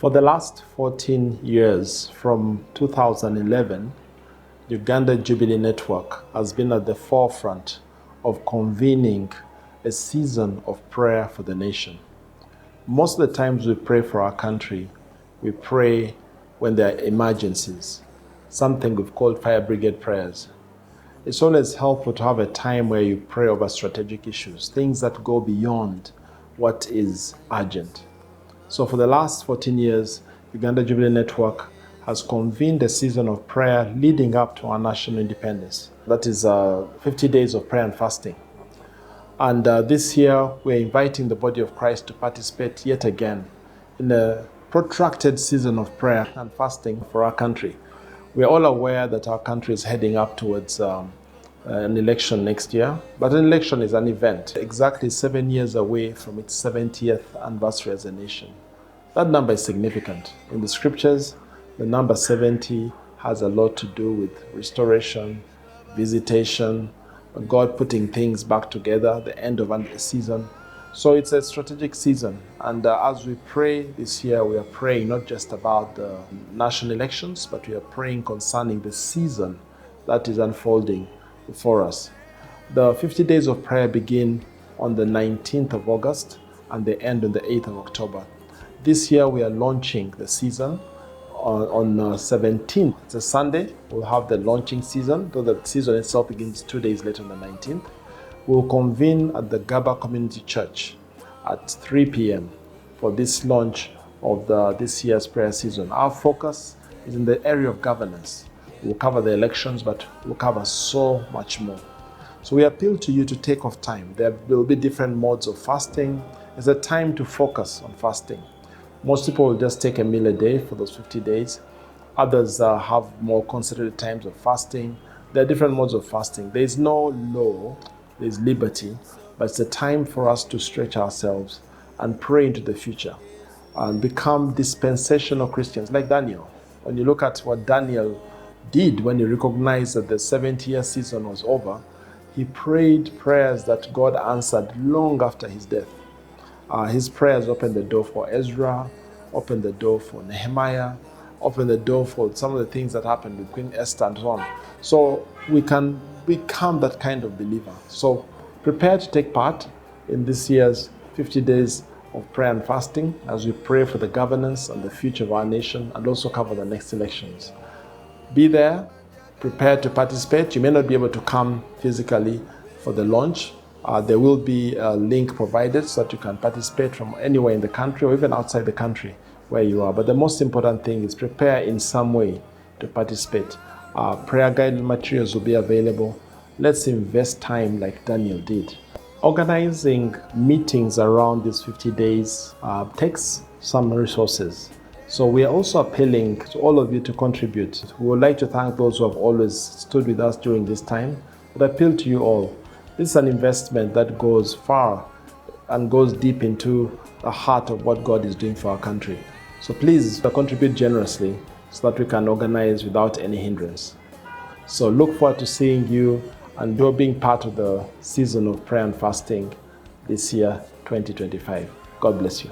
For the last 14 years, from 2011, Uganda Jubilee Network has been at the forefront of convening a season of prayer for the nation. Most of the times we pray for our country, we pray when there are emergencies, something we've called fire brigade prayers. It's always helpful to have a time where you pray over strategic issues, things that go beyond what is urgent. So for the last 14 years, Uganda Jubilee Network has convened a season of prayer leading up to our national independence. That is 50 days of prayer and fasting. And this year, we're inviting the body of Christ to participate yet again in a protracted season of prayer and fasting for our country. We're all aware that our country is heading up towards an election next year, but an election is an event exactly 7 years away from its 70th anniversary as a nation. That number is significant. In the scriptures, the number 70 has a lot to do with restoration, visitation, God putting things back together, the end of a season. So it's a strategic season. And as we pray this year, we are praying not just about the national elections, but we are praying concerning the season that is unfolding before us. The 50 days of prayer begin on the 19th of August and they end on the 8th of October. This year we are launching the season on 17th. It's a Sunday. We'll have the launching season, though the season itself begins 2 days later on the 19th. We'll convene at the Gaba Community Church at 3 p.m. for this launch of this year's prayer season. Our focus is in the area of governance. We'll cover the elections, but we'll cover so much more. So we appeal to you to take off time. There will be different modes of fasting. It's a time to focus on fasting. Most people will just take a meal a day for those 50 days. Others have more concentrated times of fasting. There are different modes of fasting. There is no law, there is liberty, but it's a time for us to stretch ourselves and pray into the future and become dispensational Christians like Daniel. When you look at what Daniel did when he recognized that the 70-year season was over, he prayed prayers that God answered long after his death. His prayers opened the door for Ezra, opened the door for Nehemiah, opened the door for some of the things that happened with Queen Esther and so on. So we can become that kind of believer. So prepare to take part in this year's 50 days of prayer and fasting as we pray for the governance and the future of our nation and also cover the next elections. Be there, prepare to participate. You may not be able to come physically for the launch. There will be a link provided so that you can participate from anywhere in the country or even outside the country where you are. But the most important thing is prepare in some way to participate. Prayer guide materials will be available. Let's invest time like Daniel did. Organizing meetings around these 50 days takes some resources. So we are also appealing to all of you to contribute. We would like to thank those who have always stood with us during this time, but appeal to you all. This is an investment that goes far and goes deep into the heart of what God is doing for our country. So please contribute generously so that we can organize without any hindrance. So look forward to seeing you and being part of the season of prayer and fasting this year, 2025. God bless you.